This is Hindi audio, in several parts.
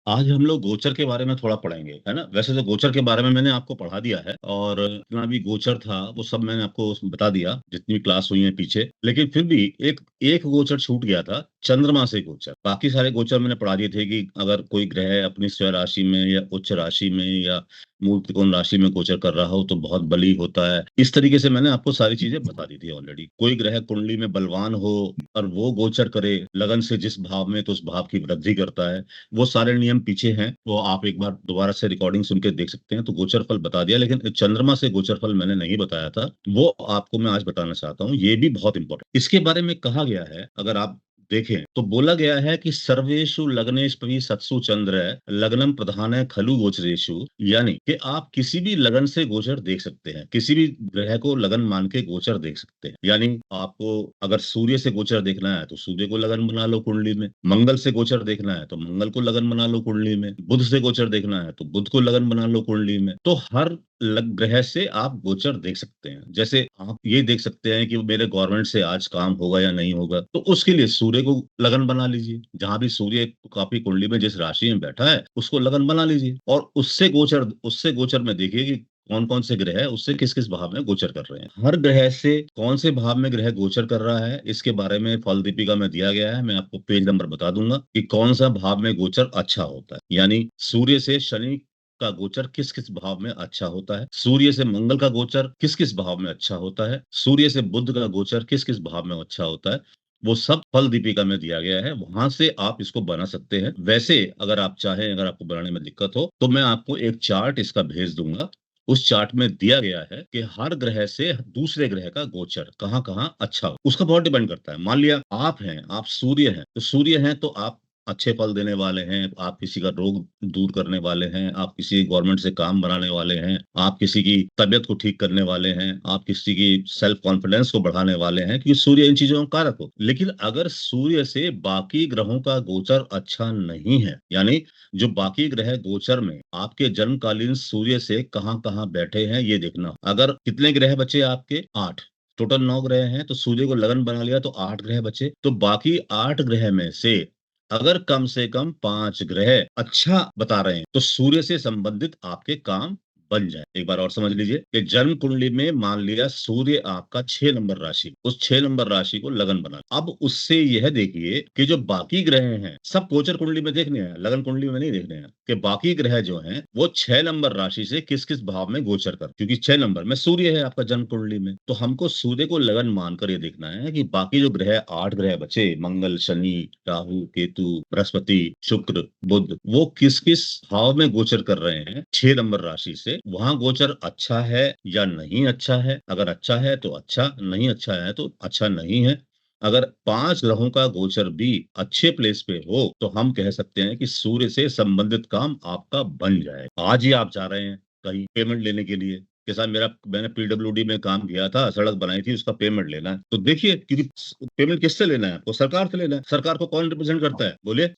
आज हम लोग गोचर के बारे में थोड़ा पढ़ेंगे, है ना? वैसे तो गोचर के बारे में मैंने आपको पढ़ा दिया है और जितना भी गोचर था वो सब मैंने आपको बता दिया, जितनी क्लास हुई है पीछे। लेकिन फिर भी एक एक गोचर छूट गया था, चंद्रमा से गोचर। बाकी सारे गोचर मैंने पढ़ा दिए थे कि अगर कोई ग्रह अपनी स्वयं राशि में या उच्च राशि में या मूल त्रिकोण राशि में गोचर कर रहा हो तो बहुत बली होता है। इस तरीके से मैंने आपको सारी चीजें बता दी थी ऑलरेडी। कोई ग्रह कुंडली में बलवान हो और वो गोचर करे लगन से जिस भाव में, तो उस भाव की वृद्धि करता है। वो सारे नियम पीछे हैं, वो आप एक बार दोबारा से रिकॉर्डिंग सुन के देख सकते हैं। तो गोचर फल बता दिया, लेकिन चंद्रमा से गोचर फल मैंने नहीं बताया था, वो आपको मैं आज बताना चाहता हूँ। ये भी बहुत इंपॉर्टेंट, इसके बारे में कहा गया है, अगर आप देखें तो बोला गया है कि सर्वेषु लग्नेष्वपि सत्सु चंद्र लग्नम प्रधान खलु गोचरेषु। यानी कि आप किसी भी लगन से गोचर देख सकते हैं, किसी भी ग्रह को लगन मान के गोचर देख सकते हैं। यानी आपको अगर सूर्य से गोचर देखना है तो सूर्य को लगन बना लो कुंडली में, मंगल से गोचर देखना है तो मंगल को लगन बना लो कुंडली में, बुध से गोचर देखना है तो बुध को लगन बना लो कुंडली में। तो हर ग्रह से आप गोचर देख सकते हैं। जैसे आप ये देख सकते हैं कि मेरे गवर्नमेंट से आज काम होगा या नहीं होगा, तो उसके लिए सूर्य को लगन बना लीजिए। जहां भी सूर्य काफी कुंडली में जिस राशि में बैठा है उसको लगन बना लीजिए और उससे गोचर में देखिए कि कौन कौन से ग्रह उससे किस किस भाव में गोचर कर रहे हैं। हर ग्रह से कौन से भाव में ग्रह गोचर कर रहा है, इसके बारे में फल दीपिका में दिया गया है। मैं आपको पेज नंबर बता दूंगा कि कौन सा भाव में गोचर अच्छा होता है। यानी सूर्य से शनि का गोचर किस किस भाव में अच्छा होता है, सूर्य से मंगल का गोचर किस किस भाव में अच्छा होता है, सूर्य से बुध का गोचर किस किस भाव में अच्छा होता है। वो सब फल दीपिका में दिया गया है, वहां से आप इसको बना सकते हैं। वैसे अगर आप चाहें, अगर आपको बनाने में दिक्कत हो तो मैं आपको एक चार्ट इसका भेज दूंगा। उस चार्ट में दिया गया है कि हर ग्रह से दूसरे ग्रह का गोचर कहाँ कहाँ अच्छा हो। उसका बहुत डिपेंड करता है। मान लिया आप सूर्य हैं, तो सूर्य हैं तो आप अच्छे फल देने वाले हैं, आप किसी का रोग दूर करने वाले हैं, आप किसी गवर्नमेंट से काम बनाने वाले हैं, आप किसी की तबियत को ठीक करने वाले हैं, आप किसी की सेल्फ कॉन्फिडेंस को बढ़ाने वाले हैं, क्योंकि सूर्य इन चीजों का कारक हो। लेकिन अगर सूर्य से बाकी ग्रहों का गोचर अच्छा नहीं है, यानी जो बाकी ग्रह गोचर में आपके जन्मकालीन सूर्य से कहाँ कहाँ बैठे हैं ये देखना। अगर कितने ग्रह बचे आपके? 8। टोटल 9 ग्रह हैं, तो सूर्य को लगन बना लिया तो 8 ग्रह बचे। तो बाकी 8 ग्रह में से अगर कम से कम 5 ग्रह अच्छा बता रहे हैं तो सूर्य से संबंधित आपके काम बन जाए। एक बार और समझ लीजिए कि जन्म कुंडली में मान लिया सूर्य आपका 6 नंबर राशि, उस 6 नंबर राशि को लगन बना। अब उससे यह देखिए कि जो बाकी ग्रह हैं सब गोचर कुंडली में देखने हैं, लगन कुंडली में नहीं देखने हैं, कि बाकी ग्रह जो हैं वो 6 नंबर राशि से किस किस भाव में गोचर कर। क्योंकि 6 नंबर में सूर्य है आपका जन्म कुंडली में, तो हमको सूर्य को लगन मानकर ये देखना है कि बाकी जो ग्रह 8 ग्रह बचे, मंगल, शनि, राहु, केतु, बृहस्पति, शुक्र, बुध, वो किस किस भाव में गोचर कर रहे हैं 6 नंबर राशि से। वहां गोचर अच्छा है या नहीं अच्छा है। अगर अच्छा है तो अच्छा, नहीं अच्छा है तो अच्छा नहीं है। अगर 5 ग्रहों का गोचर भी अच्छे प्लेस पे हो तो हम कह सकते हैं कि सूर्य से संबंधित काम आपका बन जाए। आज ही आप जा रहे हैं कहीं पेमेंट लेने के लिए कि साहब मैंने पीडब्ल्यूडी में काम किया था, सड़क बनाई थी, उसका पेमेंट लेना है। तो देखिए, क्योंकि पेमेंट किससे लेना है आपको? सरकार से लेना है। सरकार को कौन रिप्रेजेंट करता है, बोलिए?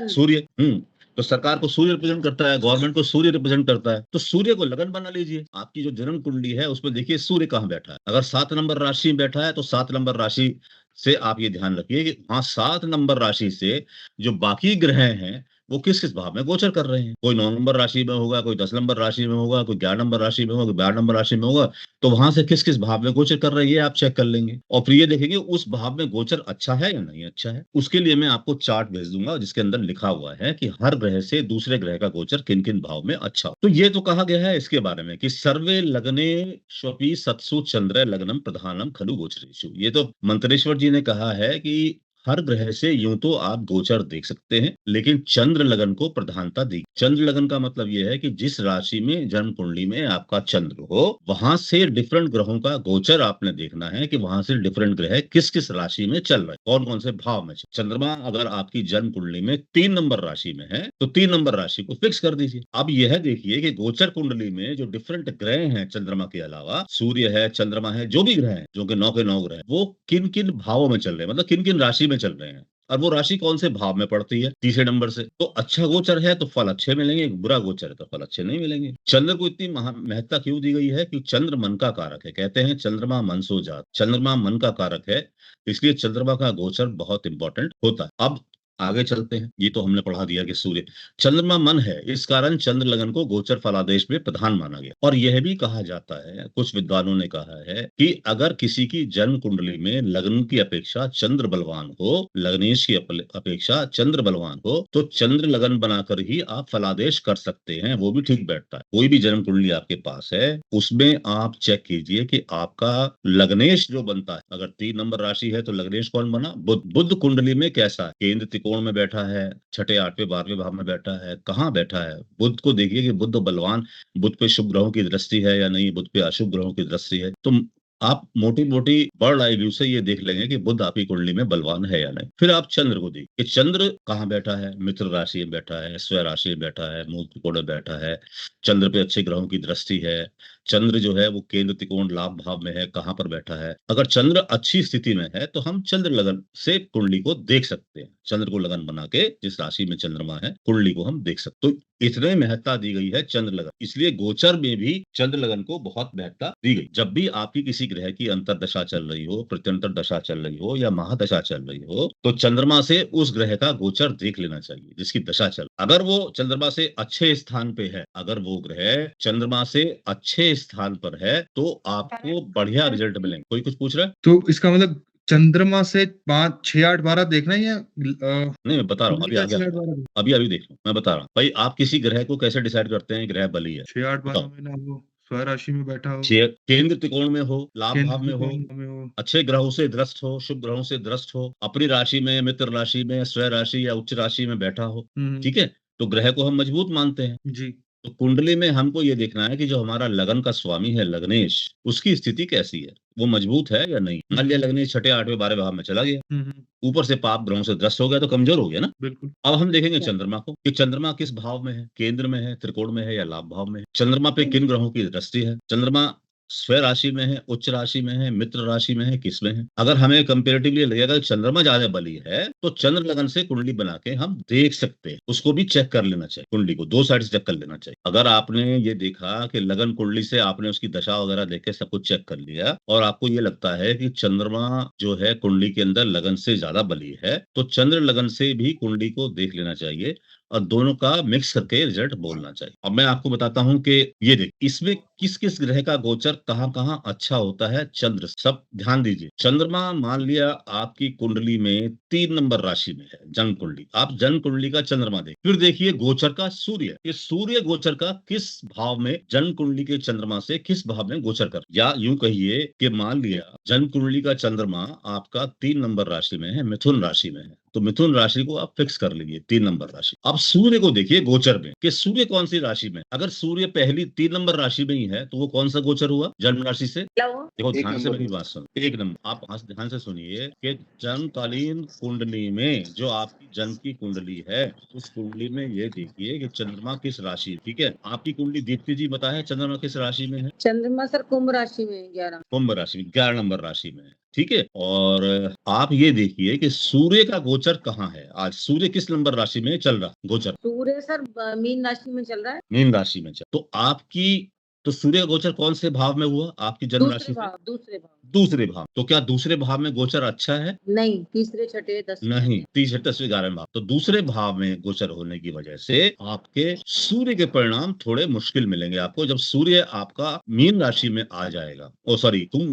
सूर्य। तो सरकार को सूर्य रिप्रेजेंट करता है, गवर्नमेंट को सूर्य रिप्रेजेंट करता है। तो सूर्य को लगन बना लीजिए। आपकी जो जन्म कुंडली है उसमें देखिए सूर्य कहाँ बैठा है। अगर 7 नंबर राशि में बैठा है तो 7 नंबर राशि से आप ये ध्यान रखिए कि हाँ, 7 नंबर राशि से जो बाकी ग्रह हैं वो किस किस भाव में गोचर कर रहे हैं। कोई 9 नंबर राशि में होगा, कोई 10 नंबर राशि में होगा, कोई 11 नंबर राशि में होगा, कोई 12 नंबर राशि में होगा। तो वहां से किस किस भाव में गोचर कर रहे हैं ये आप चेक कर लेंगे और फिर ये देखेंगे उस भाव में गोचर अच्छा है या नहीं अच्छा है। उसके लिए मैं आपको चार्ट भेज दूंगा जिसके अंदर लिखा हुआ है कि हर ग्रह से दूसरे ग्रह का गोचर किन किन भाव में अच्छा हो। तो ये तो कहा गया है इसके बारे में कि सर्वे लग्ने स्वपि सत्सु चंद्र लग्नम प्रधानम खलु गोचरेषु। ये तो मंत्रेश्वर जी ने कहा है कि हर ग्रह से यूं तो आप गोचर देख सकते हैं, लेकिन चंद्र लगन को प्रधानता दी। चंद्र लगन का मतलब यह है कि जिस राशि में जन्म कुंडली में आपका चंद्र हो वहां से डिफरेंट ग्रहों का गोचर आपने देखना है कि वहां से डिफरेंट ग्रह किस किस राशि में चल रहे हैं, कौन कौन से भाव में। चंद्रमा अगर आपकी जन्म कुंडली में 3 नंबर राशि में है तो 3 नंबर राशि को फिक्स कर दीजिए। अब यह देखिए कि गोचर कुंडली में जो डिफरेंट ग्रह हैं चंद्रमा के अलावा, सूर्य है, चंद्रमा है, जो भी ग्रह हैं, जो कि 9 के 9 ग्रह हैं, वो किन किन भावों में चल रहे हैं, मतलब किन किन राशि में चल रहे हैं और वो राशि कौन से भाव में पड़ती है तीसरे नंबर से। तो अच्छा गोचर है तो फल अच्छे मिलेंगे, बुरा गोचर है तो फल अच्छे नहीं मिलेंगे। चंद्र को इतनी महत्ता क्यों दी गई है? क्योंकि चंद्र मन का कारक है। कहते हैं चंद्रमा मन सो जात, चंद्रमा मन का कारक है, इसलिए चंद्रमा का गोचर बहुत इंपॉर्टेंट होता है। अब आगे चलते हैं। ये तो हमने पढ़ा दिया कि सूर्य चंद्रमा मन है, इस कारण चंद्र लगन को गोचर फलादेश में प्रधान माना गया। और यह भी कहा जाता है, कुछ विद्वानों ने कहा है कि अगर किसी की जन्म कुंडली में लग्न की अपेक्षा चंद्र बलवान हो, लग्नेश की अपेक्षा चंद्र बलवान हो, तो चंद्र लगन बनाकर ही आप फलादेश कर सकते हैं, वो भी ठीक बैठता है। कोई भी जन्म कुंडली आपके पास है, उसमें आप चेक कीजिए कि आपका लग्नेश जो बनता है, अगर 3 नंबर राशि है तो लग्नेश कौन बना, बुध। बुध कुंडली में कैसा है, केंद्र त्रिकोण में बैठा है, छठे आठवें 12वें भाव में बैठा है, कहाँ बैठा है, बुध को देखिए कि बुध बलवान, बुध पे शुभ ग्रहों की दृष्टि है या नहीं, बुध पे अशुभ ग्रहों की दृष्टि है, तो आप मोटी मोटी बर्ड आई व्यू से ये देख लेंगे कि बुध आपकी कुंडली में बलवान है या नहीं। फिर आप चंद्र को देखिए, चंद्र कहाँ बैठा है, मित्र राशि में बैठा है, स्वय राशि में बैठा है, मूल त्रिकोण में बैठा है, चंद्र पे अच्छे ग्रहों की दृष्टि है, चंद्र जो है वो केंद्र त्रिकोण लाभ भाव में है, कहाँ पर बैठा है। अगर चंद्र अच्छी स्थिति में है तो हम चंद्र लगन से कुंडली को देख सकते हैं, चंद्र को लगन बना के जिस राशि में चंद्रमा है कुंडली को हम देख सकते। तो इतने महत्ता दी गई है चंद्र लगन, इसलिए गोचर में भी चंद्र लगन को बहुत महत्ता दी गई। जब भी आपकी किसी ग्रह की अंतरदशा चल रही हो, प्रत्यंतर दशा चल रही हो या महादशा चल रही हो, तो चंद्रमा से उस ग्रह का गोचर देख लेना चाहिए जिसकी दशा चल। अगर वो चंद्रमा से अच्छे स्थान पे है, अगर वो ग्रह चंद्रमा से अच्छे स्थान पर है, तो आपको बढ़िया रिजल्ट मिलेंगे। कोई कुछ पूछ रहा है? तो इसका मतलब चंद्रमा से 5, 6, 8, 12 देखना है या नहीं, मैं बता रहा हूँ, कुंडली अभी का आगे 6, 8, आता हूँ। 12 अभी देख लो, मैं बता रहा हूँ भाई, आप किसी ग्रह को कैसे डिसाइड करते हैं ग्रह बली है, 6, 8, 12 बताओ। में ना वो स्वराशि राशि में बैठा हो, केंद्र त्रिकोण में हो, लाभ केंद्र भाव में हो, त्रिकोण में हो। अच्छे ग्रहों से दृष्ट हो, शुभ ग्रहों से दृष्ट हो, अपनी राशि में, मित्र राशि में, स्वय राशि या उच्च राशि में बैठा हो, ठीक है, तो ग्रह को हम मजबूत मानते हैं। जी। तो कुंडली में हमको ये देखना है कि जो हमारा लगन का स्वामी है लग्नेश, उसकी स्थिति कैसी है, वो मजबूत है या नहीं। मान लिया लग्नेश छठे आठवें 12वें भाव में चला गया, ऊपर से पाप ग्रहों से ग्रस्त हो गया, तो कमजोर हो गया ना। बिल्कुल। अब हम देखेंगे चंद्रमा को कि चंद्रमा किस भाव में है, केंद्र में है, त्रिकोण में है या लाभ भाव में है, चंद्रमा पे किन ग्रहों की दृष्टि है, चंद्रमा स्वय राशि में है, उच्च राशि में है, मित्र राशि में है, किस में है। अगर हमें कंपेरेटिवली लगेगा कि चंद्रमा ज्यादा बली है, तो चंद्र लगन से कुंडली बना के हम देख सकते हैं, उसको भी चेक कर लेना चाहिए, कुंडली को 2 साइड से चेक कर लेना चाहिए। अगर आपने ये देखा कि लगन कुंडली से आपने उसकी दशा वगैरह देख के सब कुछ चेक कर लिया और आपको ये लगता है कि चंद्रमा जो है कुंडली के अंदर लगन से ज्यादा बली है, तो चंद्र लगन से भी कुंडली को देख लेना चाहिए और दोनों का मिक्स करके रिजल्ट बोलना चाहिए। अब मैं आपको बताता हूं कि ये देख, इसमें किस किस ग्रह का गोचर कहाँ कहाँ अच्छा होता है। चंद्र, सब ध्यान दीजिए, चंद्रमा मान लिया आपकी कुंडली में 3 नंबर राशि में है, जन्म कुंडली, आप जन्म कुंडली का चंद्रमा देख, फिर देखिए गोचर का सूर्य, ये सूर्य गोचर का किस भाव में जन्म कुंडली के चंद्रमा से किस भाव में गोचर कर, या यूं कहिए कि मान लिया जन्म कुंडली का चंद्रमा आपका 3 नंबर राशि में है, मिथुन राशि में है, तो मिथुन राशि को आप फिक्स कर लीजिए 3 नंबर राशि। अब सूर्य को देखिए गोचर में कि सूर्य कौन सी राशि में, अगर सूर्य पहली 3 नंबर राशि में ही है तो वो कौन सा गोचर हुआ, जन्म राशि से। देखो ध्यान से मेरी बात सुनो, 1 नंबर, आप ध्यान से सुनिए कि जन्मकालीन कुंडली में जो आपकी जन्म की कुंडली है, उस कुंडली में ये देखिए कि चंद्रमा किस राशि, ठीक है, आपकी कुंडली दीप्ति जी बताए चंद्रमा किस राशि में है। चंद्रमा सर कुंभ राशि में 11, कुंभ राशि में 11 नंबर राशि में है, ठीक है। और आप ये देखिए कि सूर्य का गोचर कहाँ है, आज सूर्य किस नंबर राशि में चल रहा गोचर। सूर्य सर मीन राशि में चल रहा है, मीन राशि में चल, तो आपकी, तो सूर्य का गोचर कौन से भाव में हुआ आपकी जन्म राशि दूसरे से, भाव, दूसरे भाव, दूसरे भाव। तो क्या दूसरे भाव में गोचर अच्छा है, नहीं, तीसरे छठे 10, नहीं, तीसरे 10वें 11वें भाव, तो दूसरे भाव में गोचर होने की वजह से आपके सूर्य के परिणाम थोड़े मुश्किल मिलेंगे आपको। जब सूर्य आपका मीन राशि में आ जाएगा, ओ सॉरी तुम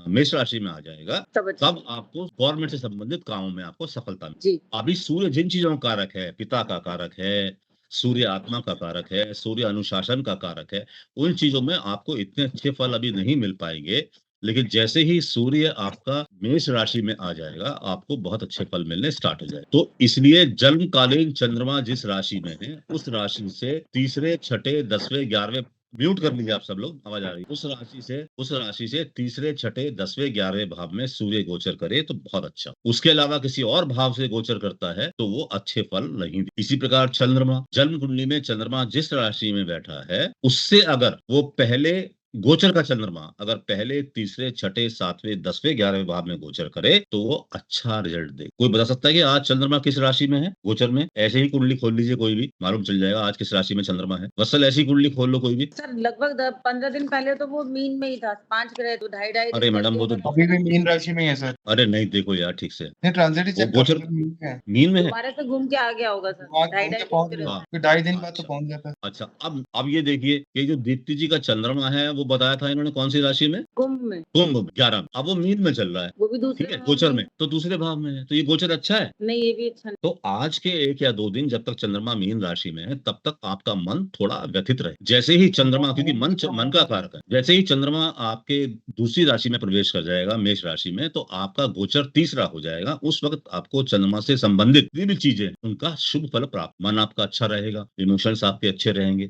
मेष राशि में आ जाएगा, तब आपको गवर्नमेंट से संबंधित कामों में आपको सफलता मिलेगी। अभी सूर्य जिन चीजों का कारक है, पिता का कारक है, सूर्य आत्मा का कारक है, सूर्य अनुशासन का कारक है, उन चीजों में आपको इतने अच्छे फल अभी नहीं मिल पाएंगे, लेकिन जैसे ही सूर्य आपका मेष राशि में आ जाएगा आपको बहुत अच्छे फल मिलने स्टार्ट हो जाए। तो इसलिए जन्मकालीन चंद्रमा जिस राशि में है, उस राशि से तीसरे छठे 10वें 11वें, म्यूट कर लीजिए आप सब लोग, आवाज आ रही है, उस राशि से तीसरे छठे 10वें 11वें भाव में सूर्य गोचर करे तो बहुत अच्छा। उसके अलावा किसी और भाव से गोचर करता है तो वो अच्छे फल नहीं दे। इसी प्रकार चंद्रमा, जन्म कुंडली में चंद्रमा जिस राशि में बैठा है, उससे अगर वो पहले गोचर का चंद्रमा अगर पहले, तीसरे, छठे, 7वें, 10वें, 11वें भाव में गोचर करे तो वो अच्छा रिजल्ट दे। कोई बता सकता है कि आज चंद्रमा किस राशि में है गोचर में? ऐसे ही कुंडली खोल लीजिए, कोई भी मालूम चल जाएगा आज किस राशि में चंद्रमा है। वत्सल ऐसी कुंडली खोल लो कोई भी। सर लगभग 15 दिन पहले तो वो मीन में ही था, 5 ग्रह तो ढाई ढाई अरे मैडम वो तो अभी भी मीन राशि में ही है सर। अरे नहीं, देखो यार ठीक से, नहीं ट्रांजिट ही वो चेक गोचर कर मीन में है। मीन में है। दोबारा से घूम के आ गया होगा सर, वहाँ ढाई घूम के ढाई पहुंच दिन गया, हाँ। फिर 2.5 दिन बाद तो अच्छा। पहुंच जाता है। अच्छा, अब ये देखिए कि जो दीप्ति जी का चंद्रमा है वो बताया था इन्होंने कौन सी राशि में? कुंभ में, कुंभ 11 में। अब वो मीन में चल रहा है, वो भी दूसरे ठीक है, भाव गोचर में। में, तो दूसरे भाव में है, तो ये गोचर अच्छा है। नहीं ये भी अच्छा नहीं। तो आज के 1 या 2 दिन जब तक चंद्रमा मीन राशि में है तब तक आपका मन थोड़ा व्यथित रहे। जैसे ही चंद्रमा, क्योंकि मन का कारक है, जैसे ही चंद्रमा आपके दूसरी राशि में प्रवेश कर जाएगा, मेष राशि में, तो आपका गोचर तीसरा हो जाएगा। उस वक्त आपको चंद्रमा से संबंधित जितनी भी चीजें उनका शुभ फल प्राप्त, मन आपका अच्छा रहेगा, इमोशंस आपके अच्छे रहेंगे,